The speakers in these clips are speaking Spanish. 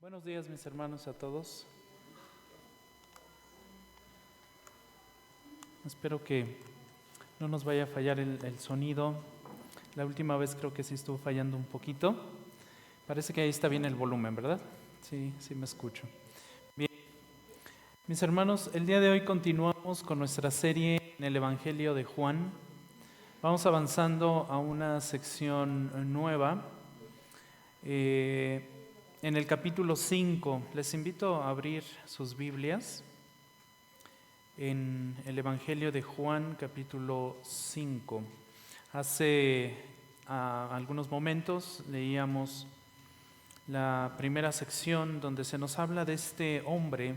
Buenos días, mis hermanos, a todos. Espero que no nos vaya a fallar el sonido. La última vez creo que sí estuvo fallando un poquito. Parece que ahí está bien el volumen, ¿verdad? Sí, sí me escucho. Bien, mis hermanos, el día de hoy continuamos con nuestra serie en el Evangelio de Juan. Vamos avanzando a una sección nueva. En el capítulo 5, les invito a abrir sus Biblias en el Evangelio de Juan, capítulo 5. Hace algunos momentos leíamos la primera sección donde se nos habla de este hombre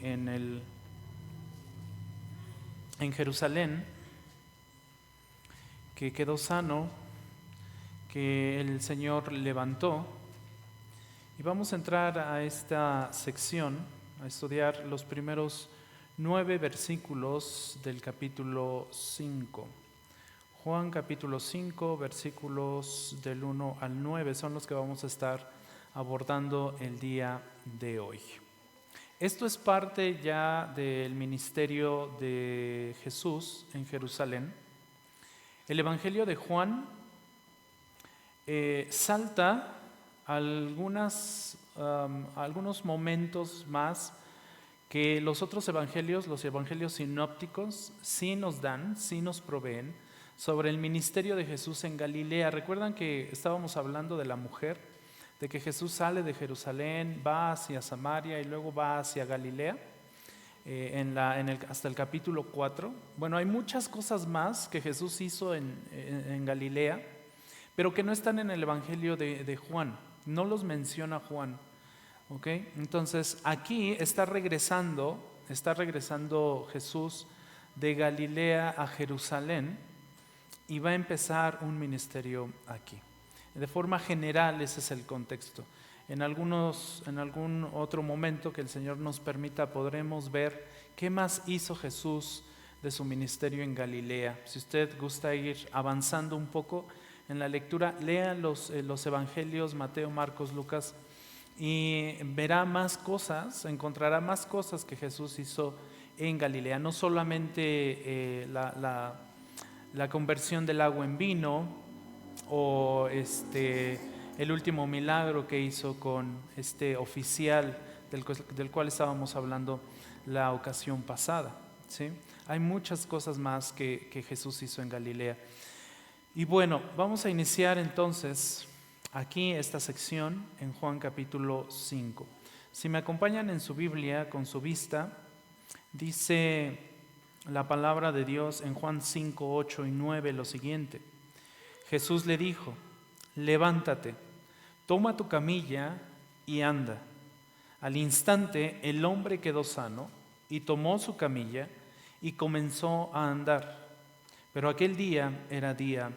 en Jerusalén, que quedó sano, que el Señor levantó. Y vamos a entrar a esta sección, a estudiar los primeros 9 versículos del capítulo 5. Juan capítulo 5, versículos del 1 al 9 son los que vamos a estar abordando el día de hoy. Esto es parte ya del ministerio de Jesús en Jerusalén. El Evangelio de Juan salta algunos momentos más que los otros evangelios, los evangelios sinópticos, sí nos dan, sí nos proveen sobre el ministerio de Jesús en Galilea. ¿Recuerdan que estábamos hablando de la mujer? De que Jesús sale de Jerusalén, va hacia Samaria y luego va hacia Galilea, hasta el capítulo 4. Bueno, hay muchas cosas más que Jesús hizo en Galilea, pero que no están en el Evangelio de Juan. No los menciona Juan. ¿Okay? Entonces aquí está regresando Jesús de Galilea a Jerusalén y va a empezar un ministerio aquí. De forma general ese es el contexto. En algún otro momento que el Señor nos permita podremos ver qué más hizo Jesús de su ministerio en Galilea. Si usted gusta ir avanzando un poco en la lectura, lea los evangelios Mateo, Marcos, Lucas y verá más cosas, encontrará más cosas que Jesús hizo en Galilea. No solamente la conversión del agua en vino o el último milagro que hizo con este oficial del cual estábamos hablando la ocasión pasada, ¿sí? Hay muchas cosas más que Jesús hizo en Galilea. Y bueno, vamos a iniciar entonces aquí esta sección en Juan capítulo 5. Si me acompañan en su Biblia con su vista, dice la palabra de Dios en Juan 5, 8 y 9 lo siguiente. Jesús le dijo: levántate, toma tu camilla y anda. Al instante el hombre quedó sano y tomó su camilla y comenzó a andar. Pero aquel día era día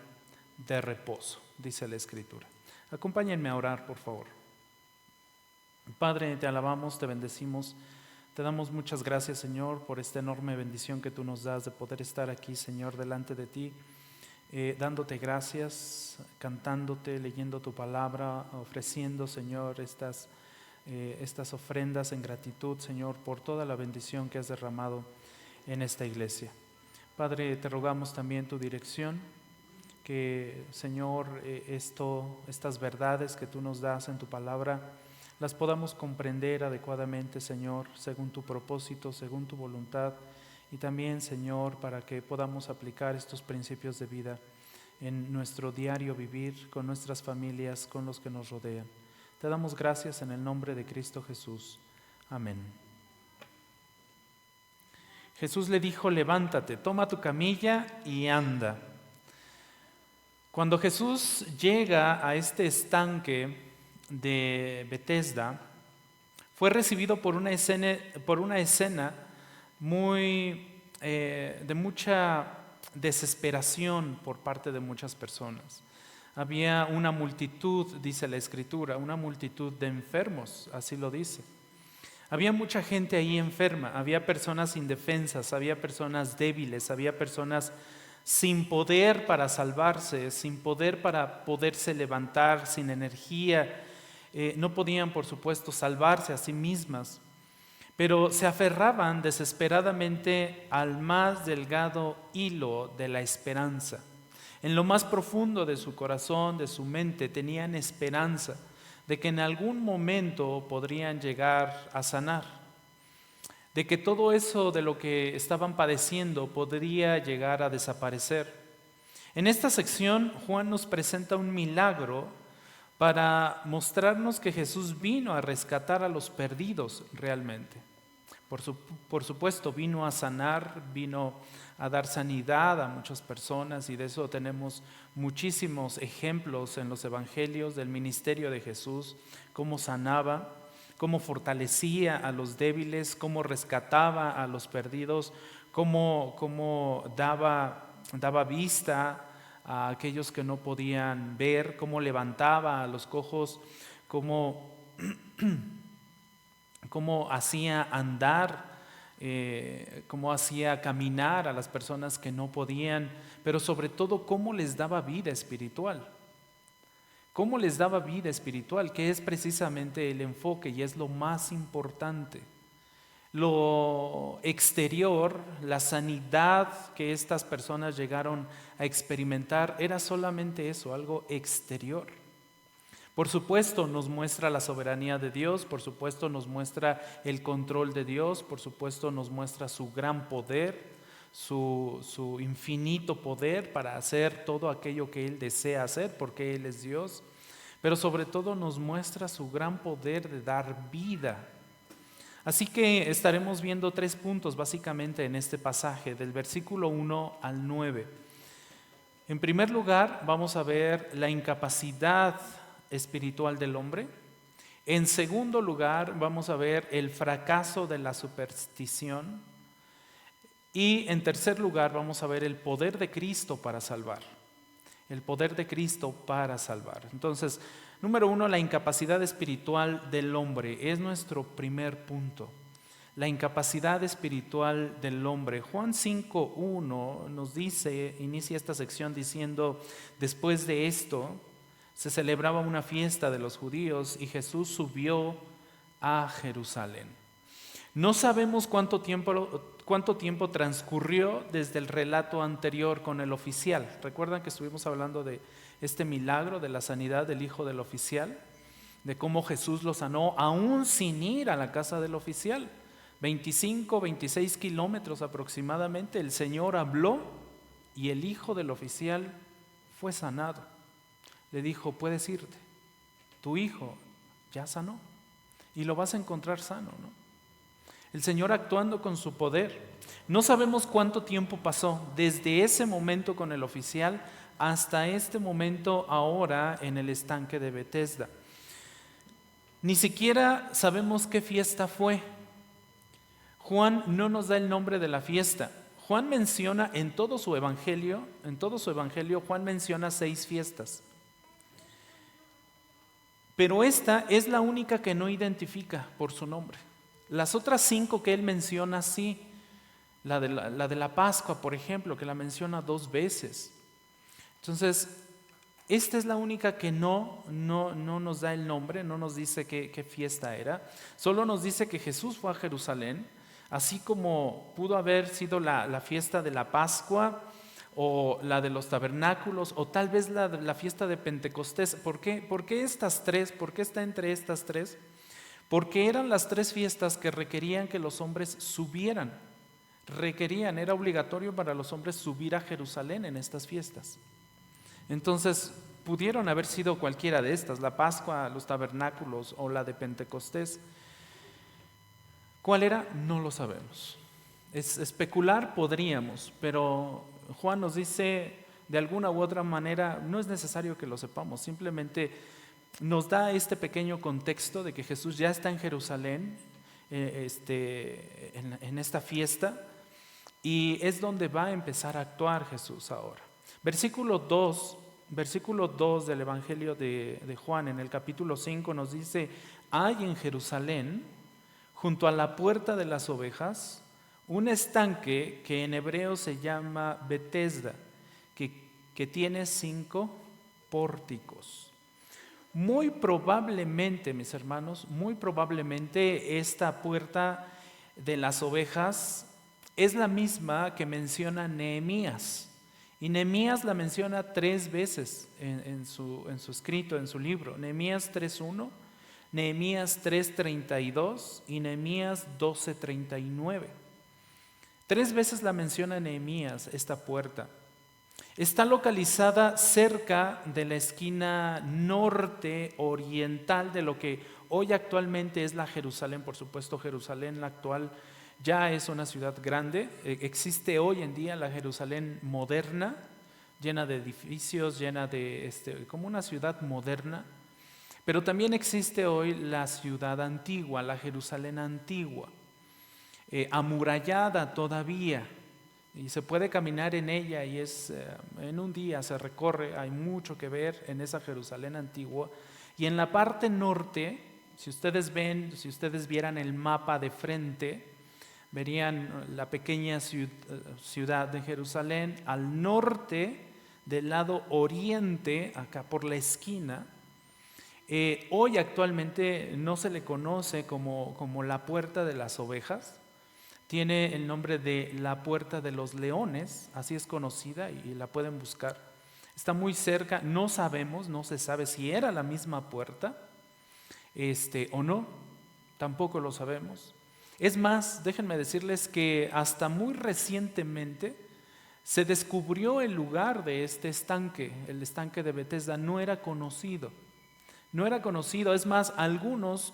de reposo, dice la Escritura. Acompáñenme a orar, por favor. Padre, te alabamos, te bendecimos, te damos muchas gracias, Señor, por esta enorme bendición que tú nos das de poder estar aquí, Señor, delante de ti, dándote gracias, cantándote, leyendo tu palabra, ofreciendo, Señor, estas ofrendas en gratitud, Señor, por toda la bendición que has derramado en esta iglesia. Padre, te rogamos también tu dirección, que, Señor, estas verdades que tú nos das en tu palabra, las podamos comprender adecuadamente, Señor, según tu propósito, según tu voluntad, y también, Señor, para que podamos aplicar estos principios de vida en nuestro diario vivir, con nuestras familias, con los que nos rodean. Te damos gracias en el nombre de Cristo Jesús. Amén. Jesús le dijo: levántate, toma tu camilla y anda. Cuando Jesús llega a este estanque de Betesda, fue recibido por una escena muy de mucha desesperación por parte de muchas personas. Había una multitud, dice la Escritura, una multitud de enfermos, así lo dice. Había mucha gente ahí enferma, había personas indefensas, había personas débiles, había personas sin poder para salvarse, sin poder para poderse levantar, sin energía, no podían, por supuesto, salvarse a sí mismas, pero se aferraban desesperadamente al más delgado hilo de la esperanza. En lo más profundo de su corazón, de su mente, tenían esperanza de que en algún momento podrían llegar a sanar, de que todo eso de lo que estaban padeciendo podría llegar a desaparecer. En esta sección, Juan nos presenta un milagro para mostrarnos que Jesús vino a rescatar a los perdidos realmente. Por supuesto, vino a sanar, vino a dar sanidad a muchas personas, y de eso tenemos muchísimos ejemplos en los evangelios del ministerio de Jesús, cómo sanaba, cómo fortalecía a los débiles, cómo rescataba a los perdidos, cómo daba vista a aquellos que no podían ver, cómo levantaba a los cojos, cómo hacía andar, cómo hacía caminar a las personas que no podían, pero sobre todo cómo les daba vida espiritual. ¿Cómo les daba vida espiritual? Que es precisamente el enfoque y es lo más importante. Lo exterior, la sanidad que estas personas llegaron a experimentar, era solamente eso, algo exterior. Por supuesto nos muestra la soberanía de Dios, por supuesto nos muestra el control de Dios, por supuesto nos muestra su gran poder, su infinito poder para hacer todo aquello que Él desea hacer, porque Él es Dios, pero sobre todo nos muestra su gran poder de dar vida. Así que estaremos viendo 3 puntos básicamente en este pasaje, del versículo 1 al 9. En primer lugar, vamos a ver la incapacidad espiritual del hombre. En segundo lugar, vamos a ver el fracaso de la superstición. Y en tercer lugar, vamos a ver el poder de Cristo para salvar. El poder de Cristo para salvar. Entonces, número 1, la incapacidad espiritual del hombre es nuestro primer punto. La incapacidad espiritual del hombre. Juan 5:1 nos dice, inicia esta sección diciendo: después de esto se celebraba una fiesta de los judíos y Jesús subió a Jerusalén. No sabemos cuánto tiempo transcurrió desde el relato anterior con el oficial. ¿Recuerdan que estuvimos hablando de este milagro de la sanidad del hijo del oficial? De cómo Jesús lo sanó aún sin ir a la casa del oficial. 25, 26 kilómetros aproximadamente, el Señor habló y el hijo del oficial fue sanado. Le dijo: puedes irte, tu hijo ya sanó y lo vas a encontrar sano, ¿no? El Señor actuando con su poder. No sabemos cuánto tiempo pasó desde ese momento con el oficial hasta este momento ahora en el estanque de Betesda. Ni siquiera sabemos qué fiesta fue. Juan no nos da el nombre de la fiesta. Juan menciona en todo su evangelio, Juan menciona 6 fiestas. Pero esta es la única que no identifica por su nombre. Las otras 5 que él menciona sí, la de la Pascua, por ejemplo, que la menciona 2 veces. Entonces, esta es la única que no nos da el nombre, no nos dice qué fiesta era. Solo nos dice que Jesús fue a Jerusalén, así como pudo haber sido la fiesta de la Pascua, o la de los tabernáculos, o tal vez la fiesta de Pentecostés. ¿Por qué? ¿Por qué estas 3? ¿Por qué está entre estas 3? Porque eran las 3 fiestas que requerían que los hombres subieran. Era obligatorio para los hombres subir a Jerusalén en estas fiestas. Entonces, pudieron haber sido cualquiera de estas, la Pascua, los tabernáculos o la de Pentecostés. ¿Cuál era? No lo sabemos. Especular podríamos, pero Juan nos dice de alguna u otra manera, no es necesario que lo sepamos, simplemente nos da este pequeño contexto de que Jesús ya está en Jerusalén en esta fiesta, y es donde va a empezar a actuar Jesús ahora. Versículo 2 del Evangelio de Juan, en el capítulo 5, nos dice: hay en Jerusalén, junto a la puerta de las ovejas, un estanque que en hebreo se llama Betesda, que tiene 5 pórticos. Muy probablemente, mis hermanos, muy probablemente esta puerta de las ovejas es la misma que menciona Nehemías. Y Nehemías la menciona 3 veces en su escrito, en su libro. Nehemías 3:1, Nehemías 3:32 y Nehemías 12:39. 3 veces la menciona Nehemías esta puerta. Está localizada cerca de la esquina norte oriental de lo que hoy actualmente es la Jerusalén. Por supuesto, Jerusalén la actual ya es una ciudad grande. Existe hoy en día la Jerusalén moderna, llena de edificios, llena de como una ciudad moderna. Pero también existe hoy la ciudad antigua, la Jerusalén antigua, amurallada todavía. Y se puede caminar en ella y en un día se recorre, hay mucho que ver en esa Jerusalén antigua. Y en la parte norte, si ustedes vieran el mapa de frente, verían la pequeña ciudad de Jerusalén. Al norte, del lado oriente, acá por la esquina, hoy actualmente no se le conoce como la puerta de las ovejas. Tiene el nombre de la Puerta de los Leones, así es conocida y la pueden buscar. Está muy cerca, no se sabe si era la misma puerta o no, tampoco lo sabemos. Es más, déjenme decirles que hasta muy recientemente se descubrió el lugar de este estanque, el estanque de Betesda, no era conocido. No era conocido, es más, algunos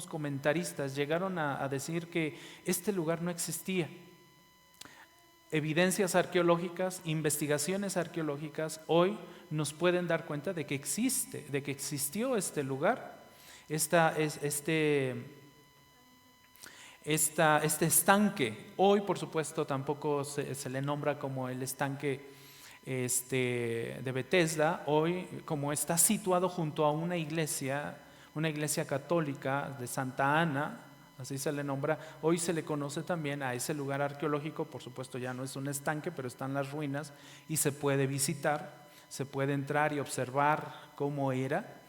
comentaristas llegaron a decir que este lugar no existía. Evidencias arqueológicas, investigaciones arqueológicas hoy nos pueden dar cuenta de que existió este lugar, este estanque. Hoy, por supuesto, tampoco se le nombra como el estanque de Betesda. Hoy, como está situado junto a una iglesia católica de Santa Ana, así se le nombra, hoy se le conoce también a ese lugar arqueológico. Por supuesto ya no es un estanque, pero están las ruinas y se puede visitar, se puede entrar y observar cómo era.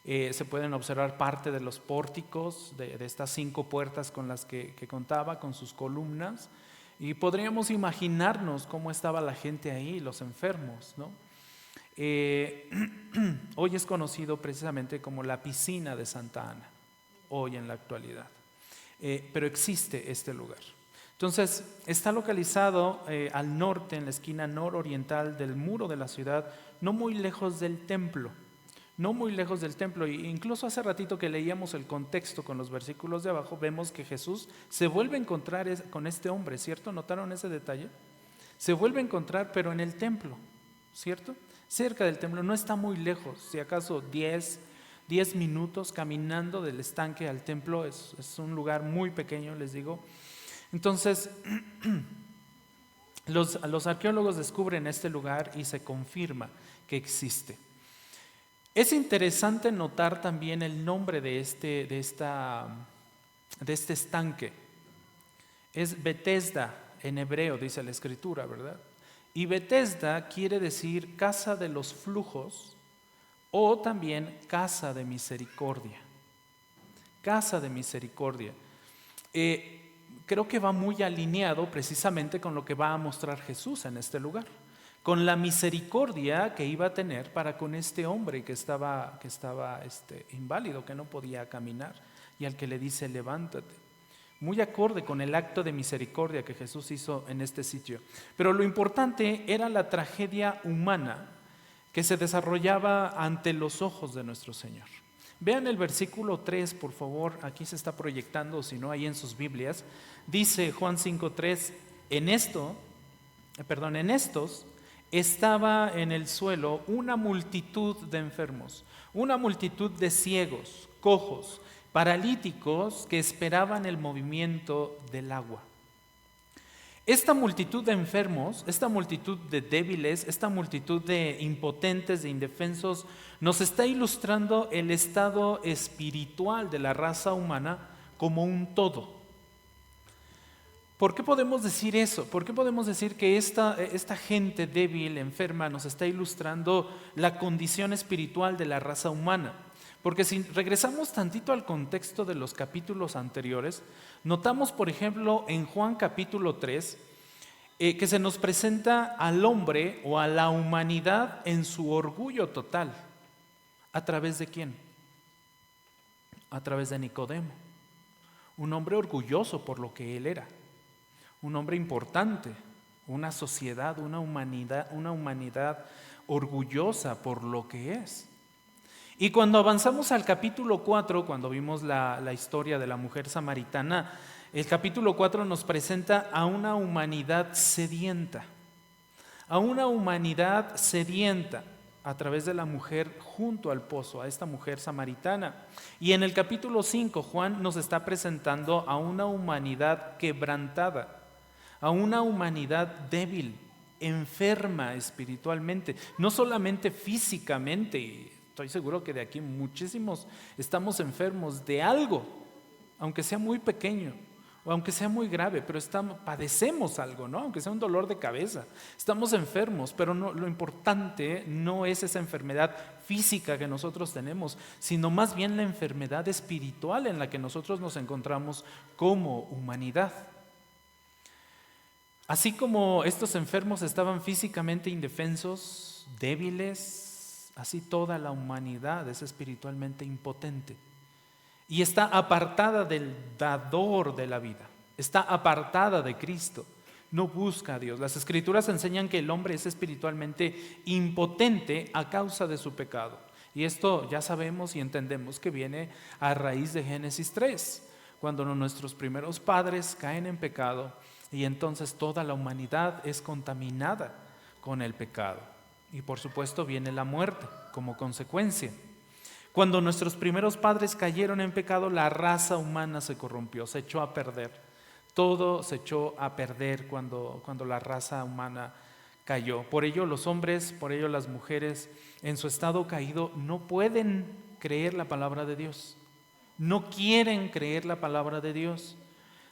Se pueden observar parte de los pórticos de estas 5 puertas con las que contaba, con sus columnas. Y podríamos imaginarnos cómo estaba la gente ahí, los enfermos, ¿no? Hoy es conocido precisamente como la piscina de Santa Ana, hoy en la actualidad. Pero existe este lugar. Entonces, está localizado al norte, en la esquina nororiental del muro de la ciudad, no muy lejos del templo. No muy lejos del templo. E incluso hace ratito que leíamos el contexto con los versículos de abajo, vemos que Jesús se vuelve a encontrar con este hombre, ¿cierto? ¿Notaron ese detalle? Se vuelve a encontrar, pero en el templo, ¿cierto? Cerca del templo, no está muy lejos, si acaso 10 minutos caminando del estanque al templo. Es un lugar muy pequeño, les digo. Entonces, los arqueólogos descubren este lugar y se confirma que existe. Es interesante notar también el nombre de este estanque. Es Betesda en hebreo, dice la escritura, ¿verdad? Y Betesda quiere decir casa de los flujos o también casa de misericordia. Casa de misericordia. Creo que va muy alineado precisamente con lo que va a mostrar Jesús en este lugar, con la misericordia que iba a tener para con este hombre que estaba inválido, que no podía caminar, y al que le dice levántate. Muy acorde con el acto de misericordia que Jesús hizo en este sitio. Pero lo importante era la tragedia humana que se desarrollaba ante los ojos de nuestro Señor. Vean el versículo 3, por favor, aquí se está proyectando, o si no, ahí en sus Biblias. Dice Juan 5:3, en estos estaba en el suelo una multitud de enfermos, una multitud de ciegos, cojos, paralíticos que esperaban el movimiento del agua. Esta multitud de enfermos, esta multitud de débiles, esta multitud de impotentes, de indefensos, nos está ilustrando el estado espiritual de la raza humana como un todo. ¿Por qué podemos decir eso? ¿Por qué podemos decir que esta gente débil, enferma, nos está ilustrando la condición espiritual de la raza humana? Porque si regresamos tantito al contexto de los capítulos anteriores, notamos, por ejemplo, en Juan capítulo 3, que se nos presenta al hombre o a la humanidad en su orgullo total. ¿A través de quién? A través de Nicodemo. Un hombre orgulloso por lo que él era. Un hombre importante, una sociedad, una humanidad orgullosa por lo que es. Y cuando avanzamos al capítulo 4, cuando vimos la historia de la mujer samaritana, el capítulo 4 nos presenta a una humanidad sedienta, a través de la mujer junto al pozo, a esta mujer samaritana. Y en el capítulo 5, Juan nos está presentando a una humanidad quebrantada, a una humanidad débil, enferma espiritualmente, no solamente físicamente. Estoy seguro que de aquí muchísimos estamos enfermos de algo, aunque sea muy pequeño o aunque sea muy grave, pero padecemos algo, ¿no? Aunque sea un dolor de cabeza. Estamos enfermos, pero lo importante no es esa enfermedad física que nosotros tenemos, sino más bien la enfermedad espiritual en la que nosotros nos encontramos como humanidad. Así como estos enfermos estaban físicamente indefensos, débiles, así toda la humanidad es espiritualmente impotente y está apartada del dador de la vida, está apartada de Cristo, no busca a Dios. Las Escrituras enseñan que el hombre es espiritualmente impotente a causa de su pecado. Y esto ya sabemos y entendemos que viene a raíz de Génesis 3, cuando nuestros primeros padres caen en pecado y entonces toda la humanidad es contaminada con el pecado. Y por supuesto viene la muerte como consecuencia. Cuando nuestros primeros padres cayeron en pecado, la raza humana se corrompió, se echó a perder. Todo se echó a perder cuando la raza humana cayó. Por ello los hombres, por ello las mujeres en su estado caído no pueden creer la palabra de Dios. No quieren creer la palabra de Dios.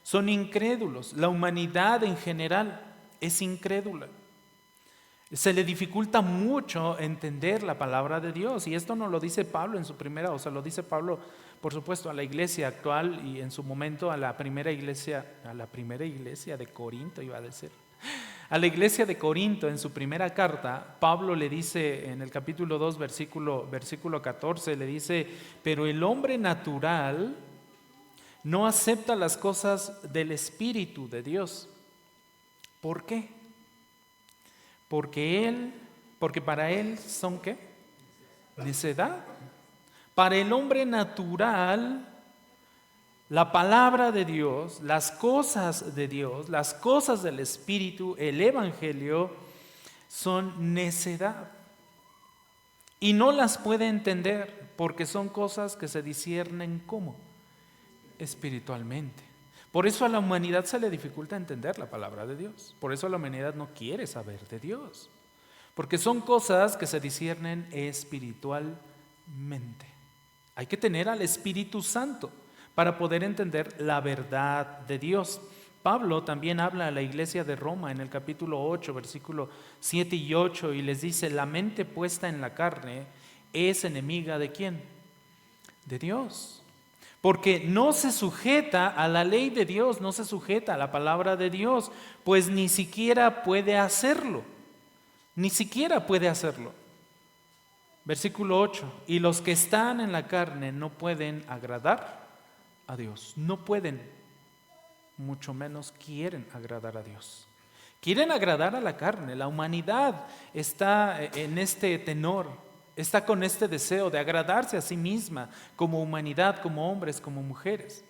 Son incrédulos. La humanidad en general es incrédula. Se le dificulta mucho entender la palabra de Dios, y esto nos lo dice Pablo en su primera, o sea, lo dice Pablo, por supuesto, a la iglesia actual y en su momento a la primera iglesia de Corinto, iba a decir. A la iglesia de Corinto, en su primera carta, Pablo le dice en el capítulo 2, versículo 14, le dice: pero el hombre natural no acepta las cosas del Espíritu de Dios. ¿Por qué? Porque para él son ¿qué? Necedad. Para el hombre natural, la palabra de Dios, las cosas de Dios, las cosas del Espíritu, el Evangelio, son necedad. Y no las puede entender porque son cosas que se disciernen ¿cómo? Espiritualmente. Por eso a la humanidad se le dificulta entender la palabra de Dios. Por eso la humanidad no quiere saber de Dios. Porque son cosas que se disciernen espiritualmente. Hay que tener al Espíritu Santo para poder entender la verdad de Dios. Pablo también habla a la iglesia de Roma en el capítulo 8, versículo 7 y 8, y les dice: la mente puesta en la carne es enemiga ¿de quién? De Dios. Porque no se sujeta a la ley de Dios, no se sujeta a la palabra de Dios, pues ni siquiera puede hacerlo. Ni siquiera puede hacerlo. Versículo 8. Y los que están en la carne no pueden agradar a Dios. No pueden, mucho menos quieren agradar a Dios. Quieren agradar a la carne. La humanidad está en este tenor. Está con este deseo de agradarse a sí misma como humanidad, como hombres, como mujeres.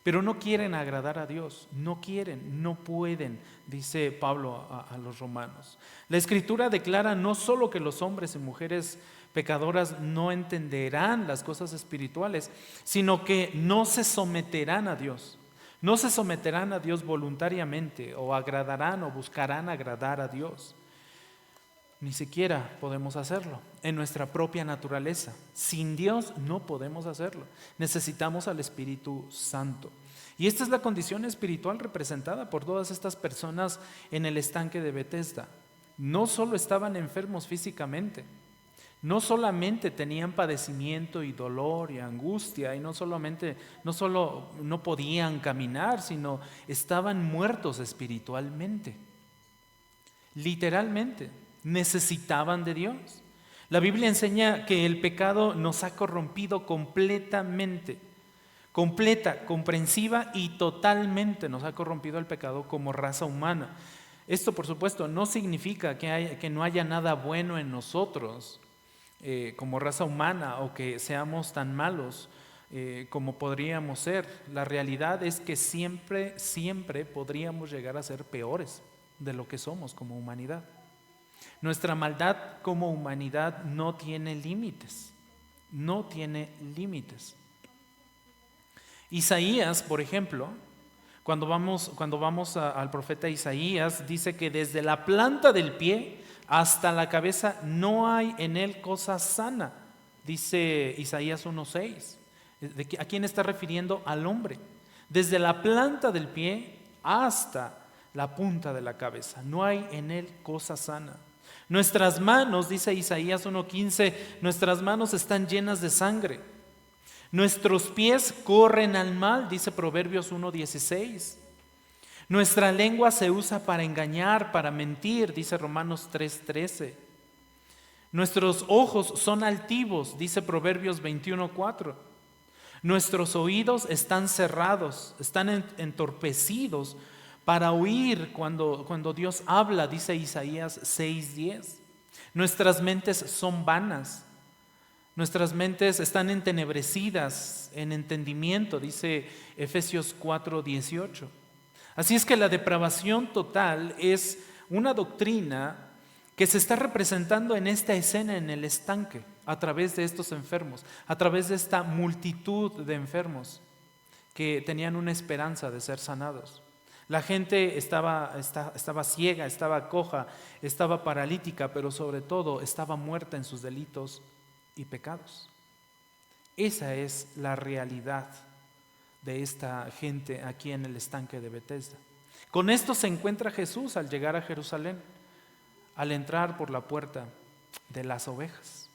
Pero no quieren agradar a Dios, no quieren, no pueden, dice Pablo a los romanos. La Escritura declara no solo que los hombres y mujeres pecadoras no entenderán las cosas espirituales, sino que no se someterán a Dios. No se someterán a Dios voluntariamente o agradarán o buscarán agradar a Dios. Ni siquiera podemos hacerlo en nuestra propia naturaleza. Sin Dios no podemos hacerlo. Necesitamos al Espíritu Santo. Y esta es la condición espiritual representada por todas estas personas en el estanque de Betesda. No solo estaban enfermos físicamente, No solamente tenían padecimiento y dolor y angustia, y no solo no podían caminar, sino estaban muertos espiritualmente. Literalmente, necesitaban de Dios. La Biblia enseña que el pecado nos ha corrompido completamente, completa, comprensiva y totalmente nos ha corrompido el pecado como raza humana. Esto, por supuesto, no significa que no haya nada bueno en nosotros como raza humana o que seamos tan malos como podríamos ser. La realidad es que siempre, siempre podríamos llegar a ser peores de lo que somos como humanidad. Nuestra maldad como humanidad no tiene límites, no tiene límites. Isaías, por ejemplo, cuando vamos al profeta Isaías, dice que desde la planta del pie hasta la cabeza no hay en él cosa sana, dice Isaías 1:6. ¿A quién está refiriendo? Al hombre. Desde la planta del pie hasta la punta de la cabeza, no hay en él cosa sana. Nuestras manos, dice Isaías 1:15, nuestras manos están llenas de sangre. Nuestros pies corren al mal, dice Proverbios 1:16. Nuestra lengua se usa para engañar, para mentir, dice Romanos 3:13. Nuestros ojos son altivos, dice Proverbios 21:4. Nuestros oídos están cerrados, están entorpecidos para oír cuando Dios habla, dice Isaías 6:10. Nuestras mentes son vanas. Nuestras mentes están entenebrecidas en entendimiento, dice Efesios 4:18. Así es que la depravación total es una doctrina que se está representando en esta escena en el estanque, a través de estos enfermos, a través de esta multitud de enfermos que tenían una esperanza de ser sanados. La gente estaba ciega, estaba coja, estaba paralítica, pero sobre todo estaba muerta en sus delitos y pecados. Esa es la realidad de esta gente aquí en el estanque de Betesda. Con esto se encuentra Jesús al llegar a Jerusalén, al entrar por la puerta de las ovejas,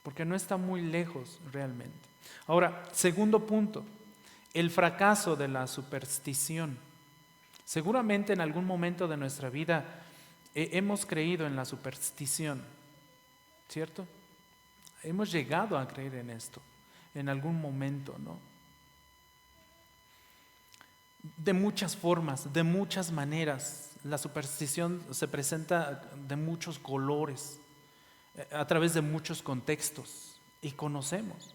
porque no está muy lejos realmente. Ahora, segundo punto, el fracaso de la superstición. Seguramente en algún momento de nuestra vida hemos creído en la superstición, ¿cierto? Hemos llegado a creer en esto en algún momento, ¿no? De muchas formas, de muchas maneras. La superstición se presenta de muchos colores, a través de muchos contextos, y conocemos.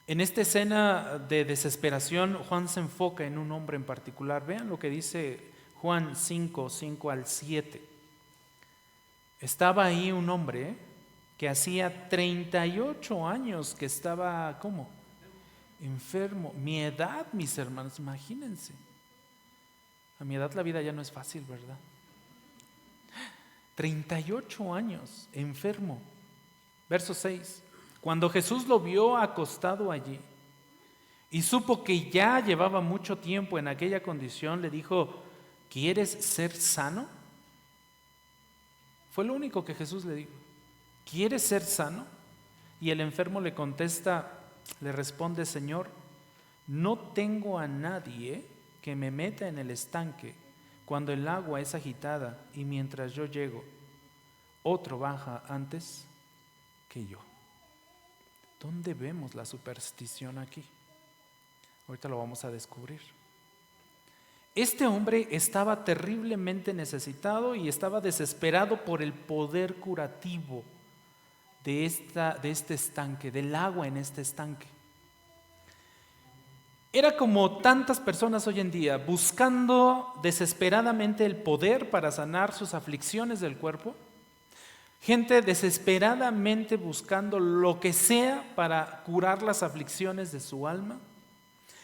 En esta escena de desesperación, Juan se enfoca en un hombre en particular. Vean lo que dice Juan 5:5-7. Estaba ahí un hombre que hacía 38 años que estaba, ¿cómo? Enfermo. Mi edad, mis hermanos, imagínense. A mi edad la vida ya no es fácil, ¿verdad? 38 años, enfermo. Verso 6. Cuando Jesús lo vio acostado allí y supo que ya llevaba mucho tiempo en aquella condición, le dijo: ¿quieres ser sano? Fue lo único que Jesús le dijo. ¿Quieres ser sano? Y el enfermo le contesta, le responde: Señor, no tengo a nadie que me meta en el estanque cuando el agua es agitada y mientras yo llego, otro baja antes que yo. ¿Dónde vemos la superstición aquí? Ahorita lo vamos a descubrir. Este hombre estaba terriblemente necesitado y estaba desesperado por el poder curativo de este estanque, del agua en este estanque. Era como tantas personas hoy en día, buscando desesperadamente el poder para sanar sus aflicciones del cuerpo. Gente desesperadamente buscando lo que sea para curar las aflicciones de su alma.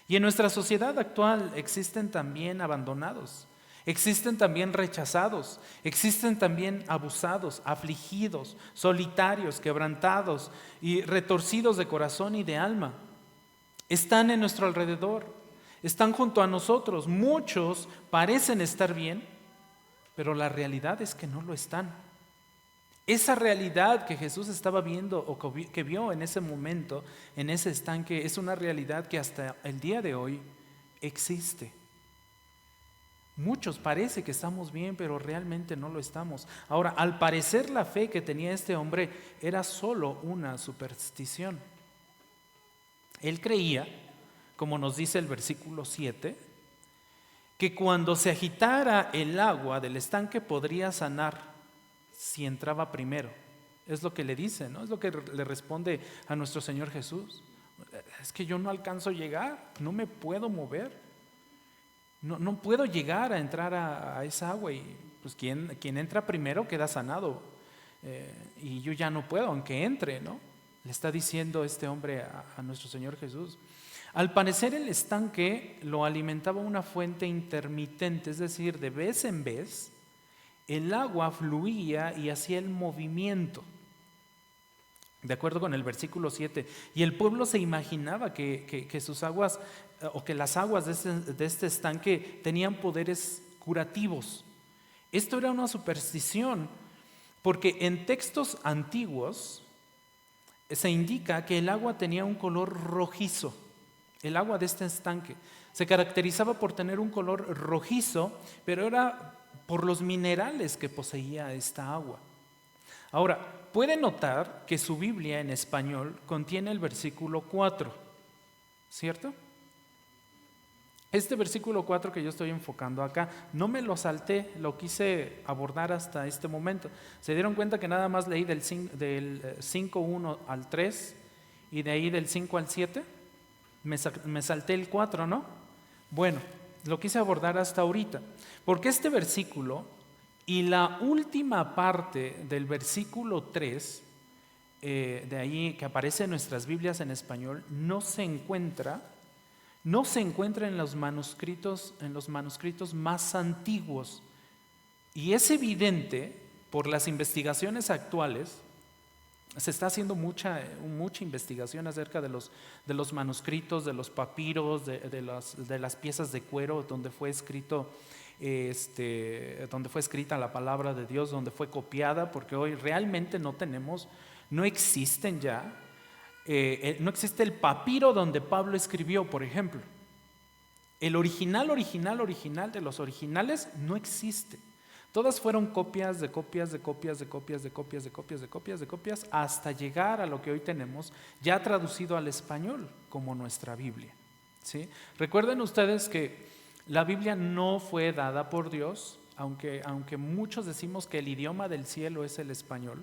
Y en nuestra sociedad actual existen también abandonados, existen también rechazados, existen también abusados, afligidos, solitarios, quebrantados y retorcidos de corazón y de alma. Están en nuestro alrededor, están junto a nosotros. Muchos parecen estar bien, pero la realidad es que no lo están. Esa realidad que Jesús estaba viendo o que vio en ese momento, en ese estanque, es una realidad que hasta el día de hoy existe. Muchos parece que estamos bien, pero realmente no lo estamos. Ahora, al parecer la fe que tenía este hombre era solo una superstición. Él creía, como nos dice el versículo 7, que cuando se agitara el agua del estanque podría sanar si entraba primero. Es lo que le dice, ¿no? Es lo que le responde a nuestro Señor Jesús. Es que yo no alcanzo a llegar, no me puedo mover, no puedo llegar a entrar a esa agua, y pues quien entra primero queda sanado, y yo ya no puedo, aunque entre, ¿no? Le está diciendo este hombre a nuestro Señor Jesús. Al parecer el estanque lo alimentaba una fuente intermitente, es decir, de vez en vez el agua fluía y hacía el movimiento, de acuerdo con el versículo 7. Y el pueblo se imaginaba que sus aguas, o que las aguas de este estanque tenían poderes curativos. Esto era una superstición, porque en textos antiguos se indica que el agua tenía un color rojizo. El agua de este estanque se caracterizaba por tener un color rojizo, pero era por los minerales que poseía esta agua. Ahora, puede notar que su Biblia en español contiene el versículo 4, ¿cierto? Este versículo 4 que yo estoy enfocando acá, no me lo salté, lo quise abordar hasta este momento. ¿Se dieron cuenta que nada más leí del 5:1 al 3 y de ahí del 5 al 7? Me salté el 4, ¿no? Bueno, lo quise abordar hasta ahorita, porque este versículo y la última parte del versículo 3, de ahí que aparece en nuestras Biblias en español, no se encuentra en los manuscritos más antiguos. Y es evidente por las investigaciones actuales. Se está haciendo mucha investigación acerca de los manuscritos, de los papiros, de las piezas de cuero donde fue escrito, donde fue escrita la palabra de Dios, donde fue copiada, porque hoy realmente no existen ya, no existe el papiro donde Pablo escribió, por ejemplo. El original de los originales no existe. Todas fueron copias de copias de copias de copias de copias de copias de copias de copias hasta llegar a lo que hoy tenemos ya traducido al español como nuestra Biblia, ¿sí? Recuerden ustedes que la Biblia no fue dada por Dios, aunque muchos decimos que el idioma del cielo es el español.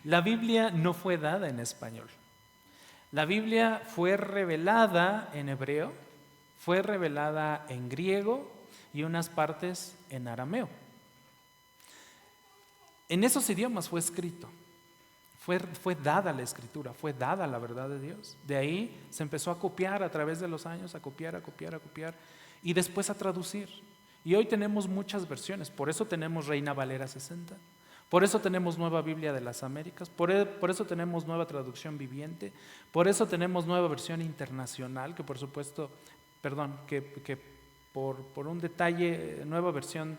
La Biblia no fue dada en español. La Biblia fue revelada en hebreo, fue revelada en griego y unas partes en arameo. En esos idiomas fue escrito, fue dada la escritura, fue dada la verdad de Dios. De ahí se empezó a copiar a través de los años, a copiar y después a traducir. Y hoy tenemos muchas versiones, por eso tenemos Reina Valera 60. Por eso tenemos Nueva Biblia de las Américas, por eso tenemos Nueva Traducción Viviente, por eso tenemos Nueva Versión Internacional, que por supuesto, que por un detalle, Nueva Versión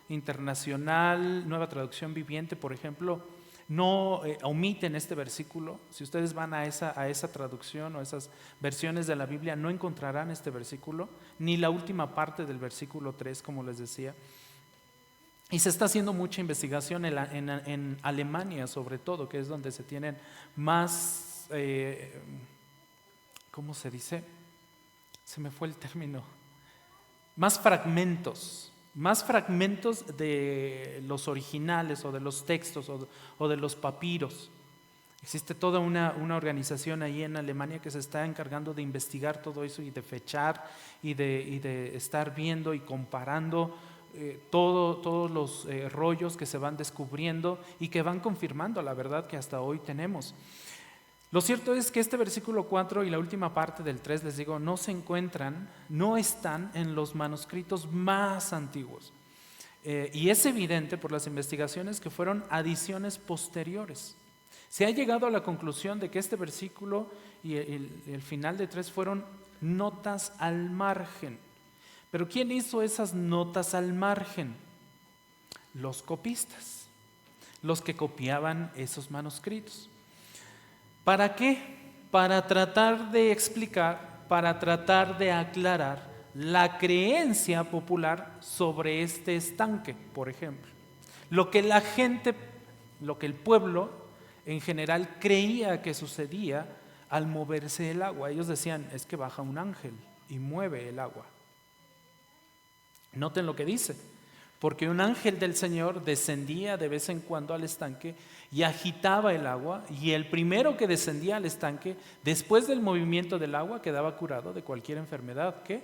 Internacional, Nueva Traducción Viviente, por ejemplo, no omiten este versículo. Si ustedes van a esa traducción o esas versiones de la Biblia, no encontrarán este versículo, ni la última parte del versículo 3, como les decía. Y se está haciendo mucha investigación en Alemania, sobre todo, que es donde se tienen más, ¿cómo se dice? Se me fue el término. Más fragmentos de los originales o de los textos o de los papiros. Existe toda una organización ahí en Alemania que se está encargando de investigar todo eso y de fechar y de estar viendo y comparando todos los rollos que se van descubriendo y que van confirmando la verdad que hasta hoy tenemos. Lo cierto es que este versículo 4 y la última parte del 3, les digo, no están en los manuscritos más antiguos. Y es evidente por las investigaciones que fueron adiciones posteriores. Se ha llegado a la conclusión de que este versículo y el final de 3 fueron notas al margen. Pero ¿quién hizo esas notas al margen? los copistas, los que copiaban esos manuscritos. ¿Para qué? Para tratar de explicar, para tratar de aclarar la creencia popular sobre este estanque, por ejemplo. Lo que la gente, lo que el pueblo en general creía que sucedía al moverse el agua. Ellos decían, es que baja un ángel y mueve el agua. Noten lo que dice, porque un ángel del Señor descendía de vez en cuando al estanque y agitaba el agua, y el primero que descendía al estanque, después del movimiento del agua, quedaba curado de cualquier enfermedad que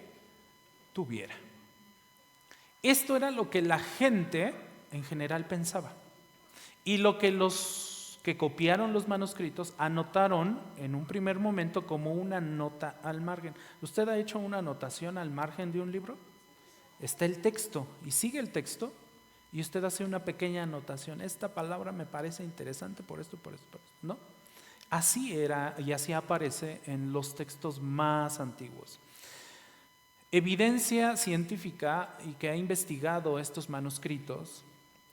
tuviera. Esto era lo que la gente en general pensaba, y lo que los que copiaron los manuscritos anotaron en un primer momento como una nota al margen. ¿Usted ha hecho una anotación al margen de un libro? Está el texto y sigue el texto y usted hace una pequeña anotación. Esta palabra me parece interesante por esto, por esto, por esto. ¿No? Así era y así aparece en los textos más antiguos. Evidencia científica y que ha investigado estos manuscritos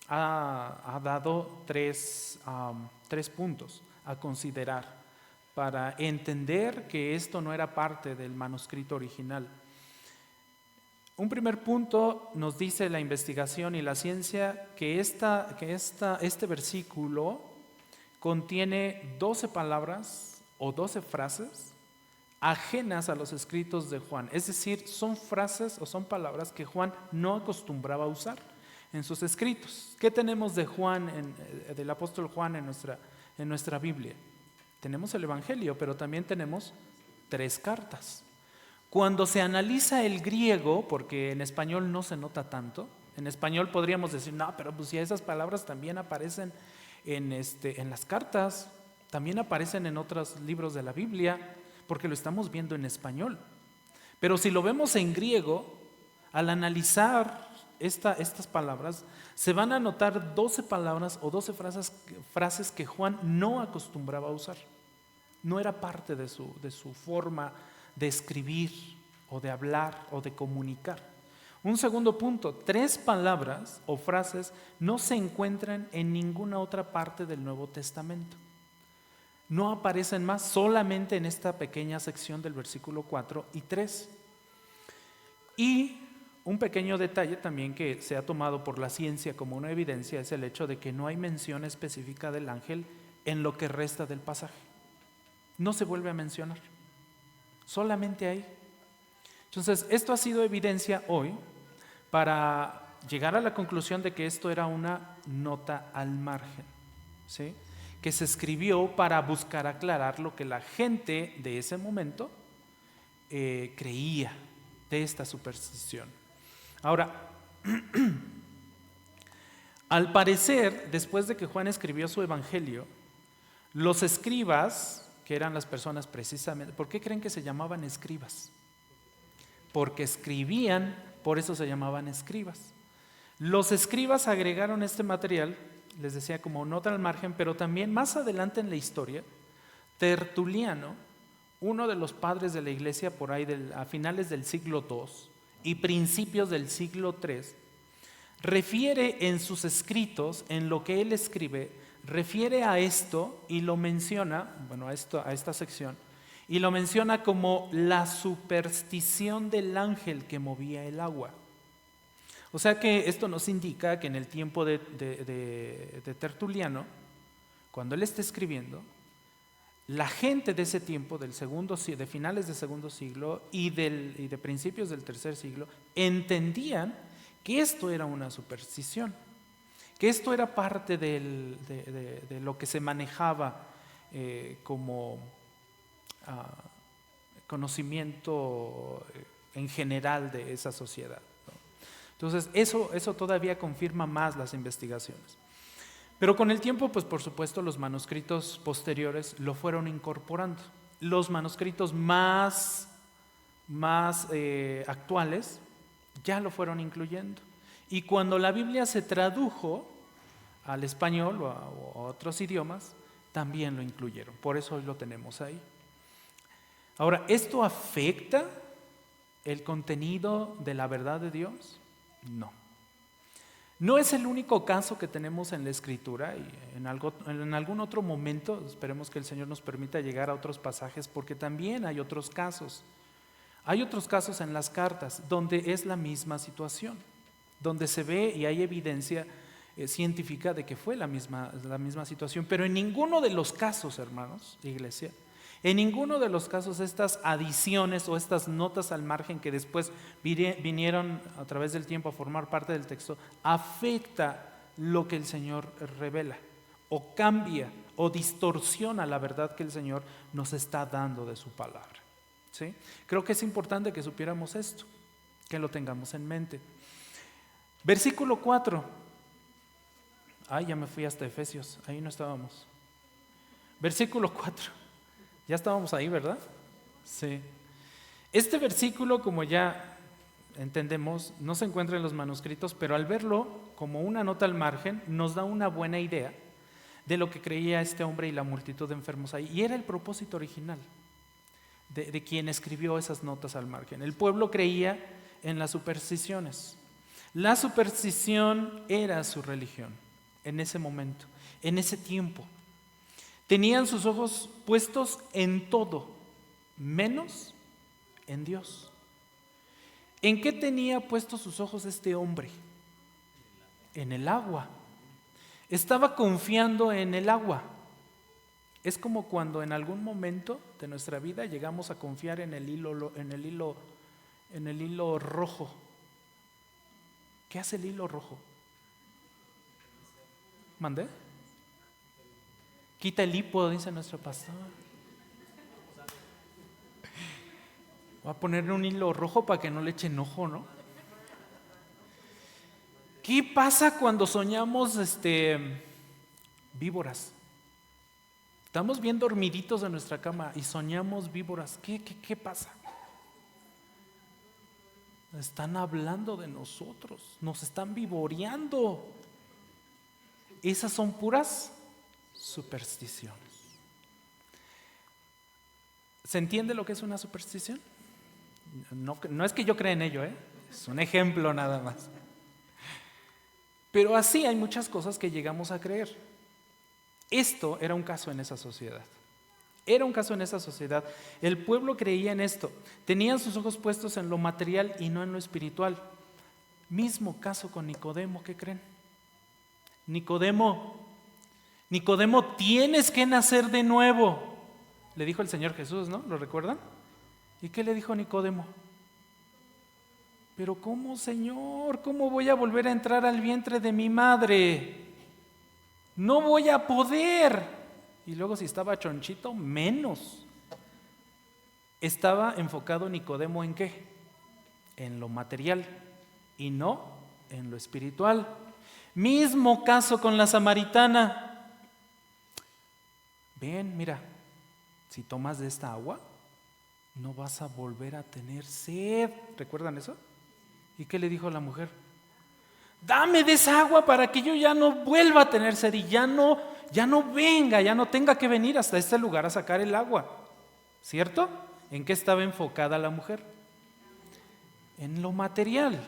ha dado tres puntos a considerar para entender que esto no era parte del manuscrito original. Un primer punto nos dice la investigación y la ciencia que este versículo contiene 12 palabras o 12 frases ajenas a los escritos de Juan. Es decir, son frases o son palabras que Juan no acostumbraba a usar en sus escritos. ¿Qué tenemos de Juan, del apóstol Juan en nuestra Biblia? Tenemos el Evangelio, pero también tenemos 3 cartas. Cuando se analiza el griego, porque en español no se nota tanto, en español podríamos decir, no, pero pues si esas palabras también aparecen en las cartas, también aparecen en otros libros de la Biblia, porque lo estamos viendo en español. Pero si lo vemos en griego, al analizar estas palabras, se van a notar 12 palabras o 12 frases que Juan no acostumbraba a usar. No era parte de su forma de escribir o de hablar o de comunicar. Un segundo punto, 3 palabras o frases no se encuentran en ninguna otra parte del Nuevo Testamento. No aparecen más, solamente en esta pequeña sección del versículo 4 y 3. Y un pequeño detalle también que se ha tomado por la ciencia como una evidencia es el hecho de que no hay mención específica del ángel en lo que resta del pasaje. No se vuelve a mencionar. Solamente ahí. Entonces, esto ha sido evidencia hoy para llegar a la conclusión de que esto era una nota al margen, ¿sí? Que se escribió para buscar aclarar lo que la gente de ese momento creía de esta superstición. Ahora, al parecer, después de que Juan escribió su evangelio, los escribas, que eran las personas precisamente, ¿por qué creen que se llamaban escribas? Porque escribían, por eso se llamaban escribas. Los escribas agregaron este material, les decía, como nota al margen, pero también más adelante en la historia, Tertuliano, uno de los padres de la iglesia por ahí a finales del siglo II y principios del siglo III, refiere en sus escritos, en lo que él escribe, refiere a esto y lo menciona, bueno, a esta sección, y lo menciona como la superstición del ángel que movía el agua. O sea que esto nos indica que en el tiempo de Tertuliano, cuando él está escribiendo, la gente de ese tiempo, de finales del segundo siglo y de principios del tercer siglo, entendían que esto era una superstición, que esto era parte de lo que se manejaba como conocimiento en general de esa sociedad, ¿no? Entonces, eso todavía confirma más las investigaciones. Pero con el tiempo, pues por supuesto, los manuscritos posteriores lo fueron incorporando. Los manuscritos más actuales ya lo fueron incluyendo. Y cuando la Biblia se tradujo al español o a otros idiomas, también lo incluyeron. Por eso hoy lo tenemos ahí. Ahora, ¿esto afecta el contenido de la verdad de Dios? No. No es el único caso que tenemos en la Escritura, y en algún otro momento esperemos que el Señor nos permita llegar a otros pasajes, porque también hay otros casos. Hay otros casos en las cartas donde es la misma situación, donde se ve y hay evidencia científica de que fue la misma situación, pero en ninguno de los casos, hermanos, iglesia, en ninguno de los casos estas adiciones o estas notas al margen que después vinieron a través del tiempo a formar parte del texto, afecta lo que el Señor revela, o cambia o distorsiona la verdad que el Señor nos está dando de su palabra. ¿Sí? Creo que es importante que supiéramos esto, que lo tengamos en mente. Versículo 4. Ya me fui hasta Efesios, ahí no estábamos. Versículo 4. Ya estábamos ahí, ¿verdad? Sí. Este versículo, como ya entendemos, no se encuentra en los manuscritos, pero al verlo como una nota al margen, nos da una buena idea de lo que creía este hombre y la multitud de enfermos ahí. Y era el propósito original de quien escribió esas notas al margen. El pueblo creía en las supersticiones. La superstición era su religión en ese momento, en ese tiempo. Tenían sus ojos puestos en todo, menos en Dios. ¿En qué tenía puestos sus ojos este hombre? En el agua. Estaba confiando en el agua. Es como cuando en algún momento de nuestra vida llegamos a confiar en el hilo rojo. ¿Qué hace el hilo rojo? ¿Mandé? Quita el hipo, dice nuestro pastor. Voy a ponerle un hilo rojo para que no le echen ojo, ¿no? ¿Qué pasa cuando soñamos víboras? Estamos bien dormiditos en nuestra cama y soñamos víboras. ¿Qué pasa? Están hablando de nosotros, nos están vivoreando. Esas son puras supersticiones. ¿Se entiende lo que es una superstición? No es que yo crea en ello, es un ejemplo nada más. Pero así hay muchas cosas que llegamos a creer. Esto era un caso en esa sociedad. Era un caso en esa sociedad. El pueblo creía en esto. Tenían sus ojos puestos en lo material y no en lo espiritual. Mismo caso con Nicodemo, ¿qué creen? Nicodemo, tienes que nacer de nuevo, le dijo el Señor Jesús, ¿no? ¿Lo recuerdan? ¿Y qué le dijo Nicodemo? Pero ¿cómo, Señor? ¿Cómo voy a volver a entrar al vientre de mi madre? No voy a poder. Y luego si estaba chonchito, menos. Estaba enfocado Nicodemo ¿en qué? En lo material y no en lo espiritual. Mismo caso con la samaritana. Ven, mira, si tomas de esta agua, no vas a volver a tener sed. ¿Recuerdan eso? ¿Y qué le dijo la mujer? Dame de esa agua para que yo ya no vuelva a tener sed y ya no venga, ya no tenga que venir hasta este lugar a sacar el agua. ¿Cierto? ¿En qué estaba enfocada la mujer? En lo material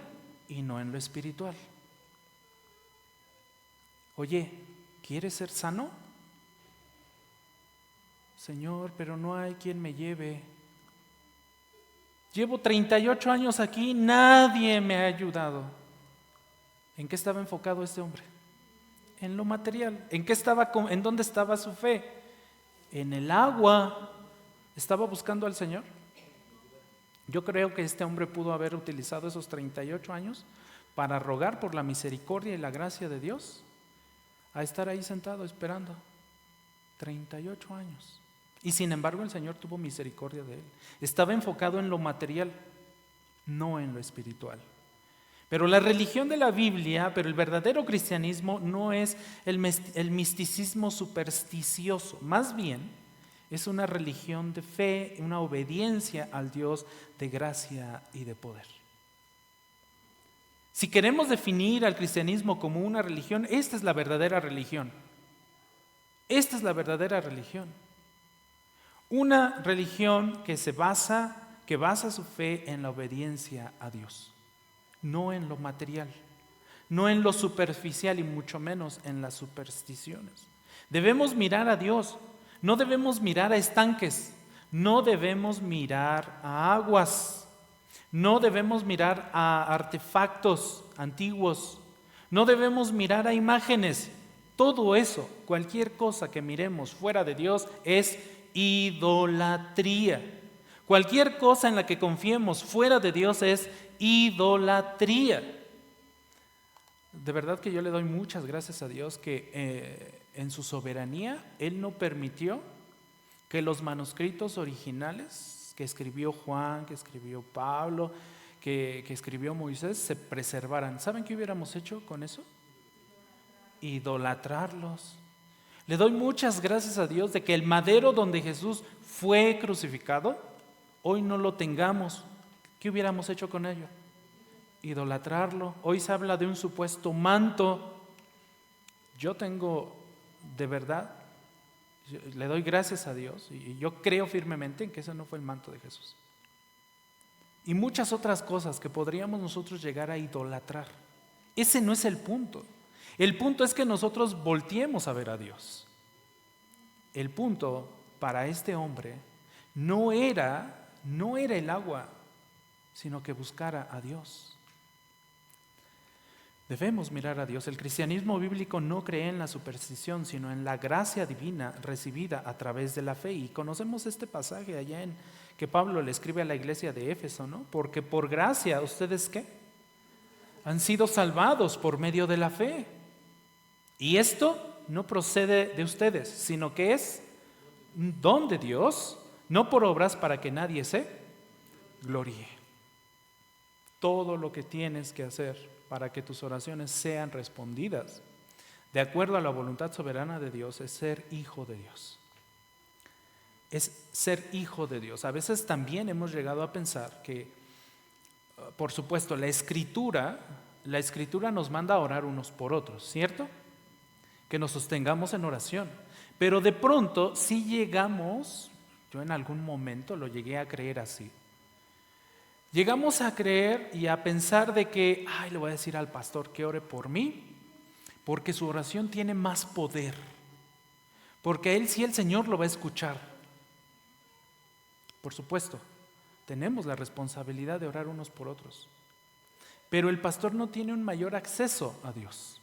y no en lo espiritual. Oye, ¿quieres ser sano? Señor, pero no hay quien me lleve. Llevo 38 años aquí, nadie me ha ayudado. ¿En qué estaba enfocado este hombre? En lo material. ¿En dónde estaba su fe? En el agua. ¿Estaba buscando al Señor? Yo creo que este hombre pudo haber utilizado esos 38 años para rogar por la misericordia y la gracia de Dios, a estar ahí sentado esperando. 38 años. Y sin embargo el Señor tuvo misericordia de él. Estaba enfocado en lo material, no en lo espiritual. Pero la religión de la Biblia, pero el verdadero cristianismo no es el misticismo supersticioso. Más bien es una religión de fe, una obediencia al Dios de gracia y de poder. Si queremos definir al cristianismo como una religión, esta es la verdadera religión. Esta es la verdadera religión. Una religión que basa su fe en la obediencia a Dios, no en lo material, no en lo superficial y mucho menos en las supersticiones. Debemos mirar a Dios, no debemos mirar a estanques, no debemos mirar a aguas, no debemos mirar a artefactos antiguos, no debemos mirar a imágenes. Todo eso, cualquier cosa que miremos fuera de Dios es idolatría. Cualquier cosa en la que confiemos fuera de Dios es idolatría. De verdad que yo le doy muchas gracias a Dios que en su soberanía Él no permitió que los manuscritos originales que escribió Juan, que escribió Pablo, que escribió Moisés se preservaran. ¿Saben qué hubiéramos hecho con eso? Idolatrarlos. Le doy muchas gracias a Dios de que el madero donde Jesús fue crucificado, hoy no lo tengamos. ¿Qué hubiéramos hecho con ello? Idolatrarlo. Hoy se habla de un supuesto manto. Yo tengo, de verdad, le doy gracias a Dios y yo creo firmemente en que ese no fue el manto de Jesús. Y muchas otras cosas que podríamos nosotros llegar a idolatrar. Ese no es el punto. El punto es que nosotros volteemos a ver a Dios. El punto para este hombre no era el agua, sino que buscara a Dios. Debemos mirar a Dios. El cristianismo bíblico no cree en la superstición, sino en la gracia divina recibida a través de la fe. Y conocemos este pasaje allá en que Pablo le escribe a la iglesia de Éfeso, ¿no? Porque por gracia, ¿ustedes qué? Han sido salvados por medio de la fe. Y esto no procede de ustedes, sino que es un don de Dios, no por obras para que nadie se gloríe. Todo lo que tienes que hacer para que tus oraciones sean respondidas de acuerdo a la voluntad soberana de Dios es ser hijo de Dios. Es ser hijo de Dios. A veces también hemos llegado a pensar que, por supuesto, la escritura nos manda a orar unos por otros, ¿cierto? Que nos sostengamos en oración. Pero de pronto, si llegamos, yo en algún momento lo llegué a creer así, llegamos a creer y a pensar de que, le voy a decir al pastor que ore por mí, porque su oración tiene más poder, porque a él sí el Señor lo va a escuchar. Por supuesto, tenemos la responsabilidad de orar unos por otros, pero el pastor no tiene un mayor acceso a Dios.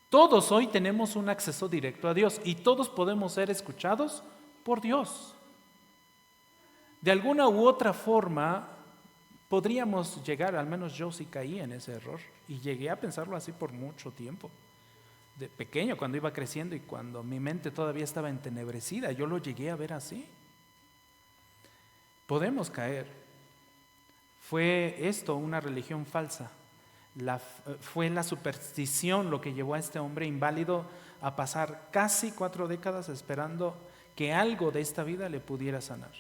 Todos hoy tenemos un acceso directo a Dios y todos podemos ser escuchados por Dios. De alguna u otra forma, podríamos llegar, al menos yo sí caí en ese error y llegué a pensarlo así por mucho tiempo. De pequeño, cuando iba creciendo y cuando mi mente todavía estaba entenebrecida, yo lo llegué a ver así. Podemos caer. Fue esto una religión falsa. Fue la superstición lo que llevó a este hombre inválido a pasar casi 4 décadas esperando que algo de esta vida le pudiera sanar.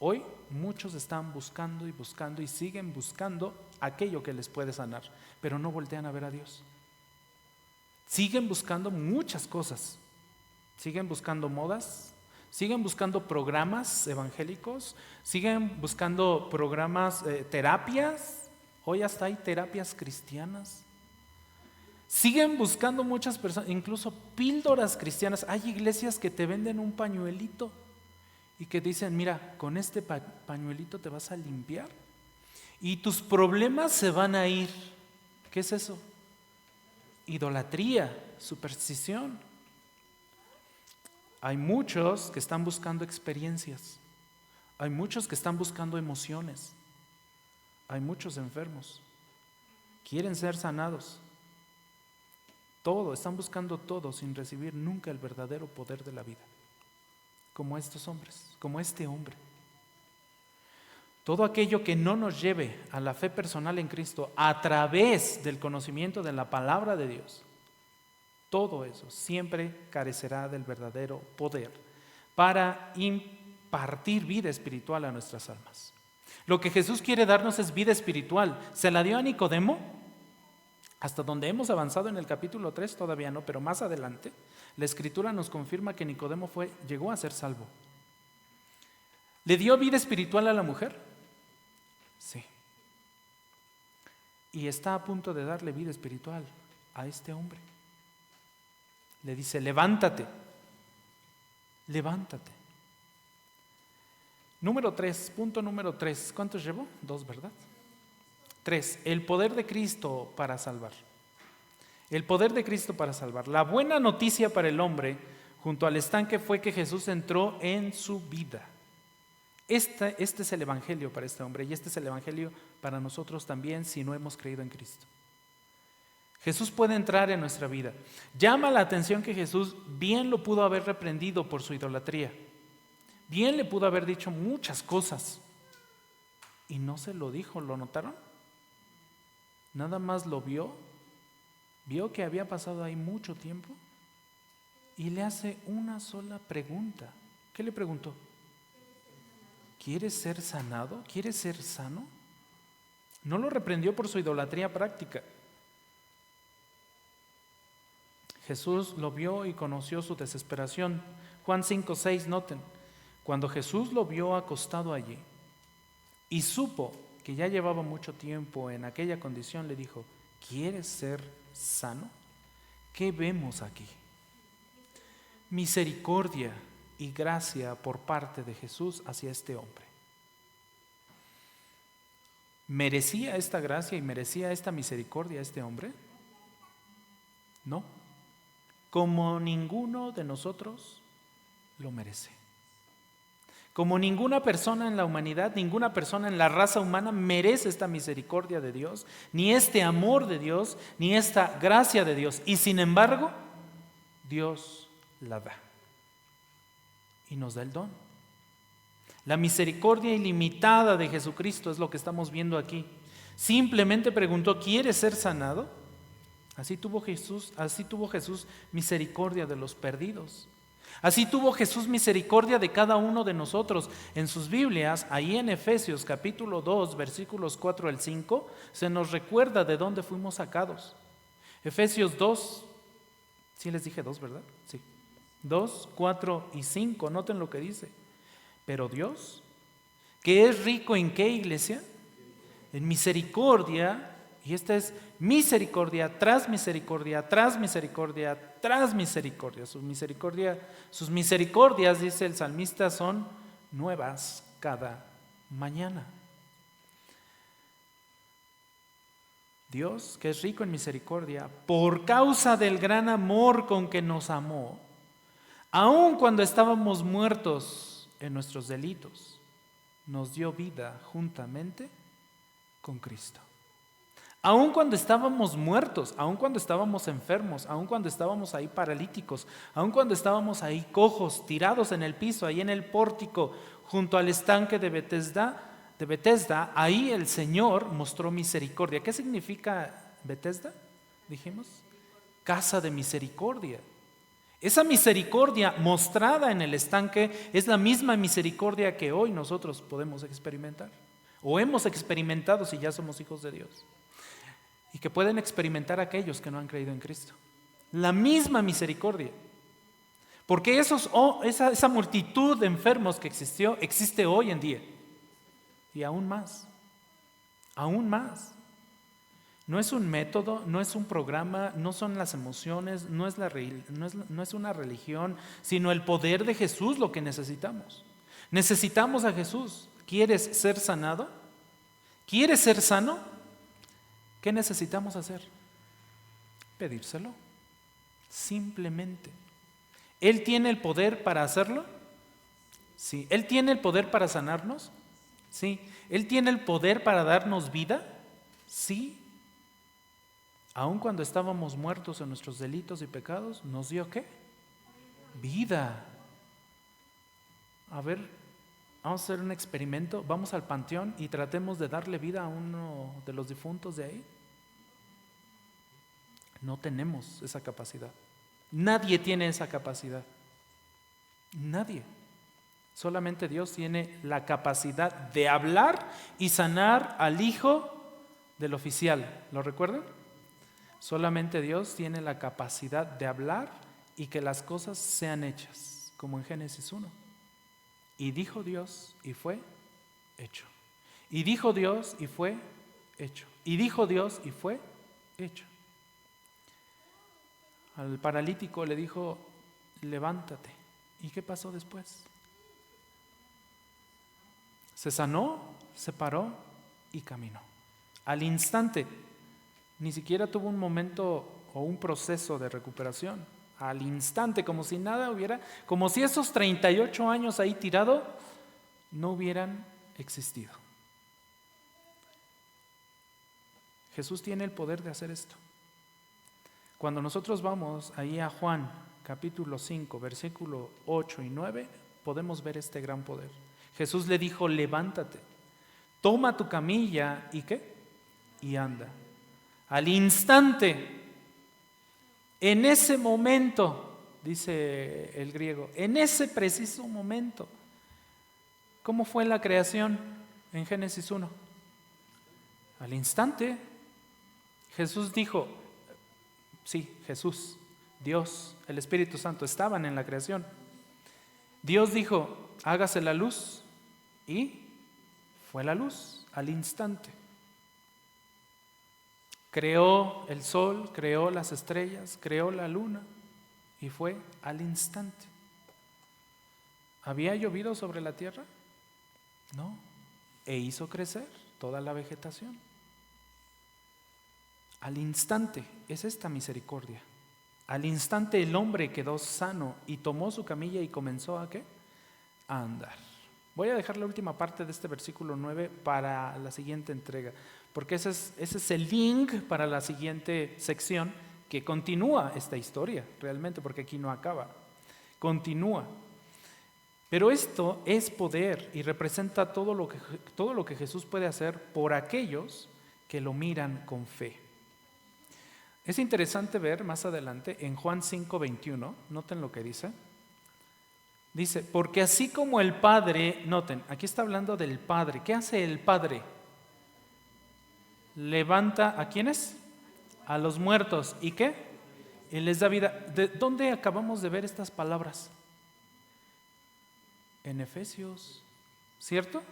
Hoy muchos están buscando y buscando y siguen buscando aquello que les puede sanar, pero no voltean a ver a Dios. Siguen buscando muchas cosas, siguen buscando modas, siguen buscando programas evangélicos, siguen buscando programas, terapias, hoy hasta hay terapias cristianas. Siguen buscando muchas personas, incluso píldoras cristianas. Hay iglesias que te venden un pañuelito y que dicen, mira, con este pañuelito te vas a limpiar y tus problemas se van a ir. ¿Qué es eso? Idolatría, superstición. Hay muchos que están buscando experiencias. Hay muchos que están buscando emociones. Hay muchos enfermos. Quieren ser sanados. Están buscando todo sin recibir nunca el verdadero poder de la vida. Como estos hombres, como este hombre. Todo aquello que no nos lleve a la fe personal en Cristo a través del conocimiento de la palabra de Dios, todo eso siempre carecerá del verdadero poder para impartir vida espiritual a nuestras almas. Lo que Jesús quiere darnos es vida espiritual. ¿Se la dio a Nicodemo? Hasta donde hemos avanzado en el capítulo 3 todavía no, pero más adelante la Escritura nos confirma que Nicodemo llegó a ser salvo. ¿Le dio vida espiritual a la mujer? Sí. Y está a punto de darle vida espiritual a este hombre. Le dice, levántate, levántate. Punto número 3. ¿Cuántos llevo? 2, ¿verdad? 3. El poder de Cristo para salvar. El poder de Cristo para salvar. La buena noticia para el hombre junto al estanque fue que Jesús entró en su vida. Este es el evangelio para este hombre y este es el evangelio para nosotros también si no hemos creído en Cristo. Jesús puede entrar en nuestra vida. Llama la atención que Jesús bien lo pudo haber reprendido por su idolatría. Bien le pudo haber dicho muchas cosas y no se lo dijo. ¿Lo notaron? Nada más lo vio que había pasado ahí mucho tiempo y le hace una sola pregunta. ¿Qué le preguntó? ¿Quieres ser sanado? ¿Quieres ser sano? No lo reprendió por su idolatría práctica. Jesús lo vio y conoció su desesperación. Juan 5:6, noten. Cuando Jesús lo vio acostado allí y supo que ya llevaba mucho tiempo en aquella condición, le dijo, ¿quieres ser sano? ¿Qué vemos aquí? Misericordia y gracia por parte de Jesús hacia este hombre. ¿Merecía esta gracia y merecía esta misericordia este hombre? No. Como ninguno de nosotros lo merece. Como ninguna persona en la humanidad, ninguna persona en la raza humana merece esta misericordia de Dios, ni este amor de Dios, ni esta gracia de Dios. Y sin embargo, Dios la da y nos da el don. La misericordia ilimitada de Jesucristo es lo que estamos viendo aquí. Simplemente preguntó, ¿quieres ser sanado? Así tuvo Jesús misericordia de los perdidos. Así tuvo Jesús misericordia de cada uno de nosotros. En sus Biblias, ahí en Efesios capítulo 2, versículos 4 al 5, se nos recuerda de dónde fuimos sacados. Efesios 2, sí les dije 2, ¿verdad? Sí. 2, 4 y 5, noten lo que dice. Pero Dios, que es rico ¿en qué, iglesia? En misericordia. Y esta es misericordia tras misericordia, tras misericordia, tras misericordia. Sus misericordias, dice el salmista, son nuevas cada mañana. Dios, que es rico en misericordia, por causa del gran amor con que nos amó, aun cuando estábamos muertos en nuestros delitos, nos dio vida juntamente con Cristo. Aun cuando estábamos muertos, aun cuando estábamos enfermos, aun cuando estábamos ahí paralíticos, aun cuando estábamos ahí cojos, tirados en el piso, ahí en el pórtico, junto al estanque de Betesda, ahí el Señor mostró misericordia. ¿Qué significa Betesda? Dijimos, casa de misericordia. Esa misericordia mostrada en el estanque es la misma misericordia que hoy nosotros podemos experimentar, o hemos experimentado si ya somos hijos de Dios. Y que pueden experimentar aquellos que no han creído en Cristo. La misma misericordia. Porque esa multitud de enfermos que existió, existe hoy en día. Y aún más. Aún más. No es un método, no es un programa, no son las emociones, no es una religión, sino el poder de Jesús lo que necesitamos. Necesitamos a Jesús. ¿Quieres ser sanado? ¿Quieres ser sano? ¿Qué necesitamos hacer? Pedírselo. Simplemente. ¿Él tiene el poder para hacerlo? Sí. ¿Él tiene el poder para sanarnos? Sí. ¿Él tiene el poder para darnos vida? Sí. Aun cuando estábamos muertos en nuestros delitos y pecados, ¿nos dio qué? Vida. A ver, vamos a hacer un experimento. Vamos al panteón y tratemos de darle vida a uno de los difuntos de ahí. No tenemos esa capacidad. Nadie tiene esa capacidad. Nadie. Solamente Dios tiene la capacidad de hablar y sanar al hijo del oficial. ¿Lo recuerdan? Solamente Dios tiene la capacidad de hablar y que las cosas sean hechas, como en Génesis 1. Y dijo Dios y fue hecho. Y dijo Dios y fue hecho. Y dijo Dios y fue hecho. Al paralítico le dijo, levántate. ¿Y qué pasó después? Se sanó, se paró y caminó. Al instante, ni siquiera tuvo un momento o un proceso de recuperación. Al instante, como si nada hubiera, como si esos 38 años ahí tirado no hubieran existido. Jesús tiene el poder de hacer esto. Cuando nosotros vamos ahí a Juan capítulo 5, versículo 8 y 9, podemos ver este gran poder. Jesús le dijo, levántate, toma tu camilla y ¿qué? Y anda. Al instante, en ese momento, dice el griego, en ese preciso momento, ¿cómo fue la creación en Génesis 1? Al instante, Jesús dijo, sí, Jesús, Dios, el Espíritu Santo estaban en la creación. Dios dijo, hágase la luz y fue la luz al instante. Creó el sol, creó las estrellas, creó la luna y fue al instante. ¿Había llovido sobre la tierra? No. E hizo crecer toda la vegetación. Al instante, es esta misericordia. Al instante el hombre quedó sano y tomó su camilla y comenzó ¿a qué? A andar. Voy a dejar la última parte de este versículo 9 para la siguiente entrega, porque ese es el link para la siguiente sección que continúa esta historia realmente, porque aquí no acaba, continúa. Pero esto es poder y representa todo lo que Jesús puede hacer por aquellos que lo miran con fe. Es interesante ver más adelante en Juan 5:21, noten lo que dice. Dice, porque así como el Padre, noten, aquí está hablando del Padre. ¿Qué hace el Padre? Levanta ¿a quiénes? A los muertos. ¿Y qué? Y les da vida. ¿De dónde acabamos de ver estas palabras? En Efesios, ¿cierto?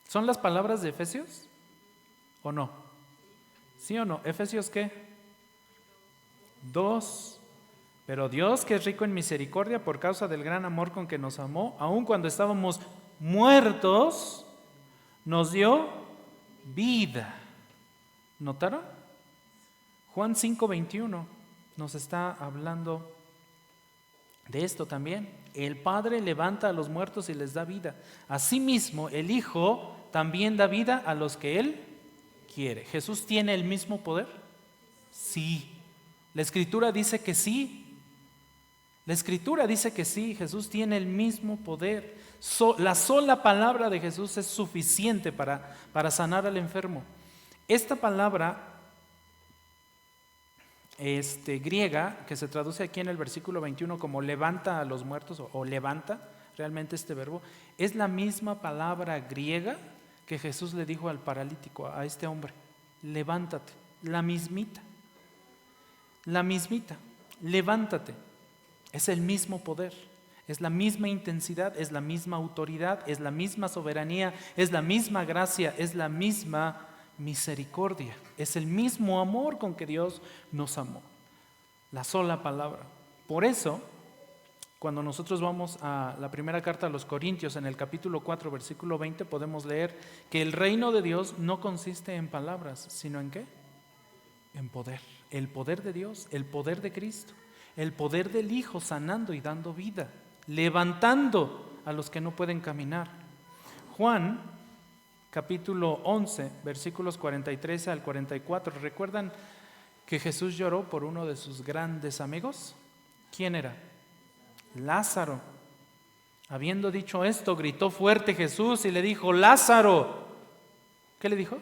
¿Son las palabras de Efesios? ¿O no? ¿Sí o no? ¿Efesios qué? 2. Pero Dios, que es rico en misericordia por causa del gran amor con que nos amó, aun cuando estábamos muertos, nos dio vida. ¿Notaron? Juan 5:21 nos está hablando de esto también. El Padre levanta a los muertos y les da vida. Asimismo, el Hijo también da vida a los que Él quiere. ¿Jesús tiene el mismo poder? Sí. La Escritura dice que sí. La Escritura dice que sí, Jesús tiene el mismo poder. La sola palabra de Jesús es suficiente para sanar al enfermo. Esta palabra griega, que se traduce aquí en el versículo 21 como levanta a los muertos o levanta, realmente este verbo, es la misma palabra griega que Jesús le dijo al paralítico, a este hombre, levántate, la mismita, levántate. Es el mismo poder, es la misma intensidad, es la misma autoridad, es la misma soberanía, es la misma gracia, es la misma misericordia, es el mismo amor con que Dios nos amó. La sola palabra. Por eso, cuando nosotros vamos a la primera carta a los Corintios, en el capítulo 4, versículo 20, podemos leer que el reino de Dios no consiste en palabras, sino en ¿qué? En poder. El poder de Dios, el poder de Cristo. El poder del Hijo sanando y dando vida, levantando a los que no pueden caminar. Juan, capítulo 11, versículos 43 al 44. ¿Recuerdan que Jesús lloró por uno de sus grandes amigos? ¿Quién era? Lázaro. Habiendo dicho esto, gritó fuerte Jesús y le dijo, Lázaro. ¿Qué le dijo?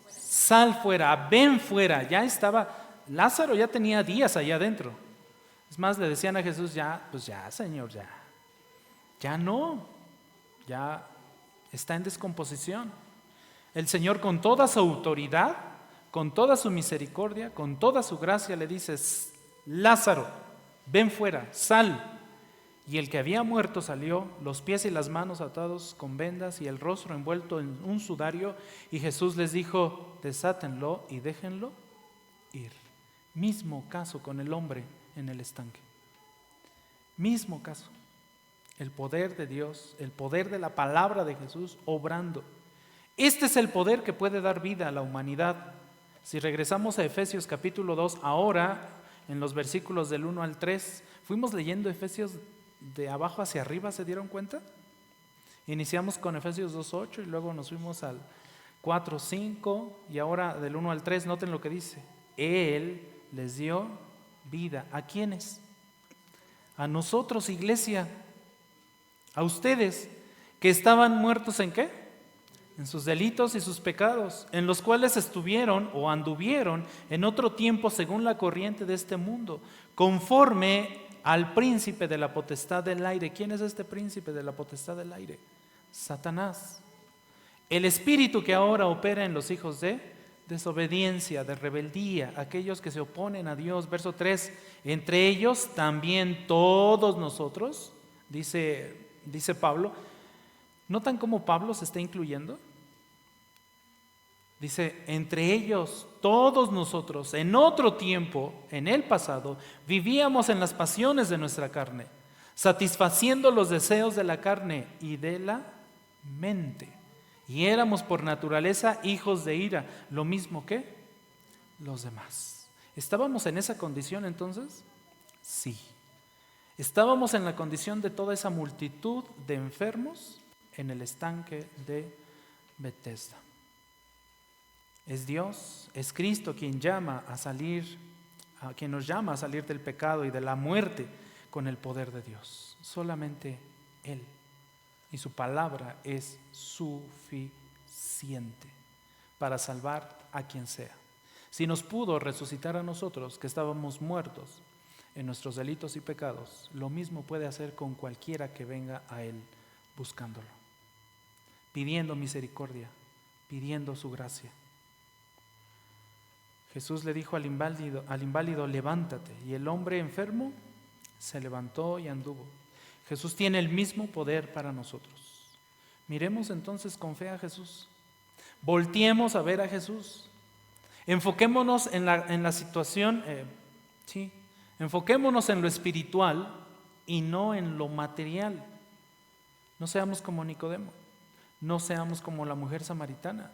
Sal fuera, ven fuera. Ya estaba, Lázaro ya tenía días allá adentro. Es más, le decían a Jesús, pues ya, Señor, ya no, ya está en descomposición. El Señor con toda su autoridad, con toda su misericordia, con toda su gracia le dice, Lázaro, ven fuera, sal. Y el que había muerto salió, los pies y las manos atados con vendas y el rostro envuelto en un sudario, y Jesús les dijo, desátenlo y déjenlo ir. Mismo caso con el hombre en el estanque. Mismo caso. El poder de Dios, el poder de la palabra de Jesús obrando. Este es el poder que puede dar vida a la humanidad. Si regresamos a Efesios capítulo 2, ahora en los versículos del 1 al 3, fuimos leyendo Efesios de abajo hacia arriba, ¿se dieron cuenta? Iniciamos con Efesios 2:8 y luego nos fuimos al 4:5 y ahora del 1 al 3, noten lo que dice. Él les dio vida. ¿A quiénes? A nosotros, iglesia. A ustedes que estaban muertos ¿en qué? En sus delitos y sus pecados, en los cuales estuvieron o anduvieron en otro tiempo según la corriente de este mundo, conforme al príncipe de la potestad del aire. ¿Quién es este príncipe de la potestad del aire? Satanás. El espíritu que ahora opera en los hijos de desobediencia, de rebeldía, aquellos que se oponen a Dios. Verso 3, entre ellos también todos nosotros, dice Pablo. ¿Notan cómo Pablo se está incluyendo? Dice, entre ellos, todos nosotros, en otro tiempo, en el pasado, vivíamos en las pasiones de nuestra carne, satisfaciendo los deseos de la carne y de la mente. Y éramos por naturaleza hijos de ira, lo mismo que los demás. ¿Estábamos en esa condición entonces? Sí. Estábamos en la condición de toda esa multitud de enfermos en el estanque de Betesda. Es Dios, es Cristo quien quien nos llama a salir del pecado y de la muerte con el poder de Dios. Solamente Él. Y su palabra es suficiente para salvar a quien sea. Si nos pudo resucitar a nosotros que estábamos muertos en nuestros delitos y pecados, lo mismo puede hacer con cualquiera que venga a Él buscándolo, pidiendo misericordia, pidiendo su gracia. Jesús le dijo al inválido, levántate, y el hombre enfermo se levantó y anduvo. Jesús tiene el mismo poder para nosotros. Miremos entonces con fe a Jesús. Volteemos a ver a Jesús. Enfoquémonos en la situación, enfoquémonos en lo espiritual y no en lo material. No seamos como Nicodemo, no seamos como la mujer samaritana,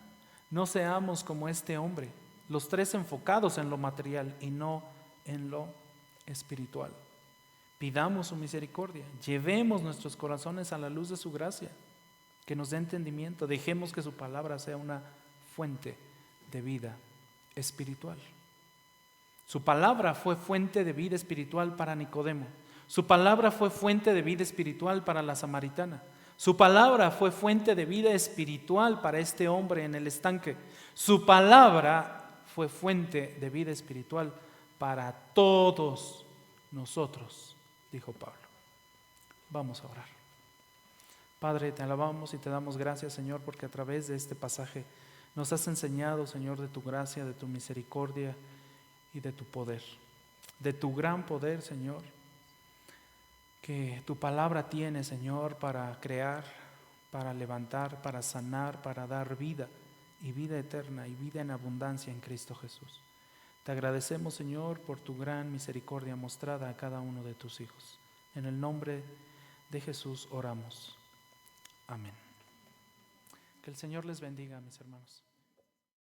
no seamos como este hombre, los tres enfocados en lo material y no en lo espiritual. Pidamos su misericordia, llevemos nuestros corazones a la luz de su gracia, que nos dé entendimiento, dejemos que su palabra sea una fuente de vida espiritual. Su palabra fue fuente de vida espiritual para Nicodemo, su palabra fue fuente de vida espiritual para la samaritana, su palabra fue fuente de vida espiritual para este hombre en el estanque, su palabra fue fuente de vida espiritual para todos nosotros, dijo Pablo. Vamos a orar. Padre, te alabamos y te damos gracias, Señor, porque a través de este pasaje nos has enseñado, Señor, de tu gracia, de tu misericordia y de tu poder, de tu gran poder, Señor, que tu palabra tiene, Señor, para crear, para levantar, para sanar, para dar vida y vida eterna y vida en abundancia en Cristo Jesús. Te agradecemos, Señor, por tu gran misericordia mostrada a cada uno de tus hijos. En el nombre de Jesús oramos. Amén. Que el Señor les bendiga, mis hermanos.